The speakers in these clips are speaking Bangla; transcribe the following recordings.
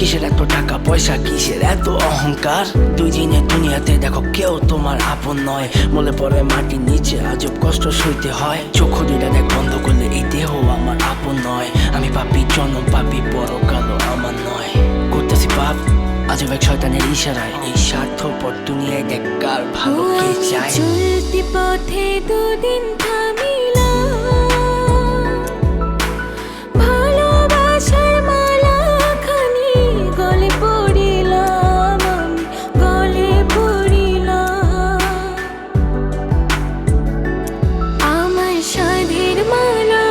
কিসের এত টাকা পয়সা, কিসের এত অহংকার? দুই দিনের দুনিয়াতে দেখো কেউ তোমার আপন নয়। মলে পড়ে মাটির নিচে আজব কষ্ট সইতে হয়। চক্ষু দুইটা দেখ বন্ধ করলে এই দেহ আমার আপন নয়। আমি পাপী জনম পাপী পরকালও আমার নয়। করতেছি পাপ আজব এক শয়তানের ইশারায়। এই স্বার্থপর দুনিয়ায় দেখ কার ভালো কে চায়। চলতি পথে দুদিন থামিলাম, ভালোবাসার মালাখানি গলে পড়িলাম, আমি গলে পড়িলাম। আমার সাধের মালা,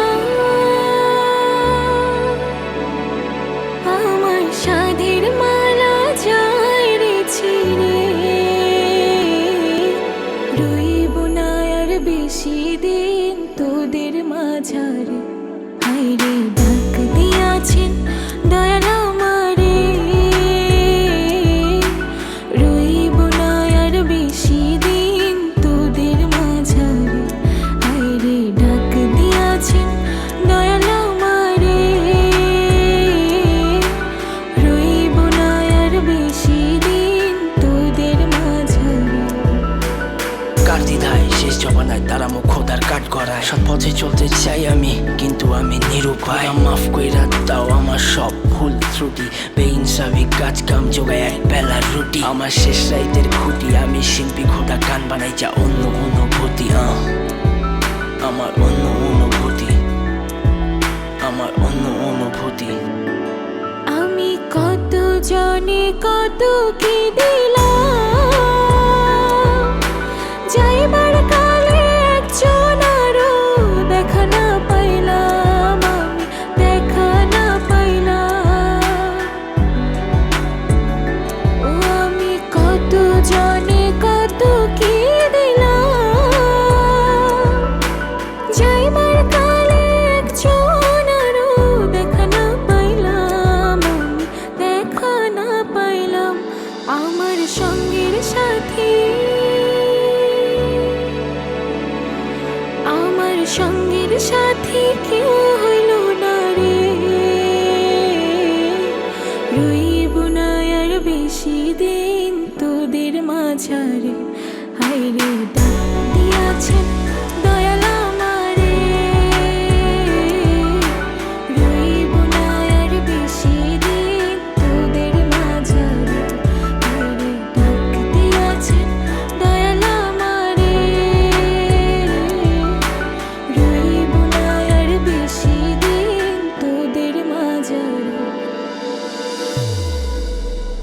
আমার সাধের মালা যায় রে ছিঁড়ে। রইব না আর বেশি দিন তোদের মাঝারে। হায়রে ডাক দিয়াছেন দয়াল আমারে। রইব না আর বেশি দিন তোদের মাঝারে। হায়রে ডাক দিয়াছেন দয়াল আমারে। রইব না আর বেশি দিন তোদের মাঝারে। কার দ্বিধায় শেষ জবানায় তারা মুখ খোদার কাট করায়। সৎ পথে চলতে চাই আমি কিন্তু আমি নিরুপায়। মাফ কইরা দাও আমার সব ভুল ত্রুটি। বেইনসাফি কাজ কাম জোগায় এক বেলার রুটি। আমার শেষ রাইতের খুঁটি আমি শিল্পী খোদা গান বানাই যা অন্য অনুভূতি। আমার অন্য অনুভূতি, আমার অন্য অনুভূতি। আমি কত জনে কত কি দিলাম, যাইবার কালে একজন আরো দেখা না পাইলাম, আমি দেখা না পাইলাম। ও আমি কত জনে কত কি দিলাম, যাইবার কালে একজন আরো দেখা না পাইলাম, আমি দেখা না পাইলাম। আমার সঙ্গের সাথী, আমার সঙ্গের সাথী কেউ হইল না রে। রইব না আর বেশি দিন তোদের মাঝারে। হায়রে ডাক দিয়াছেন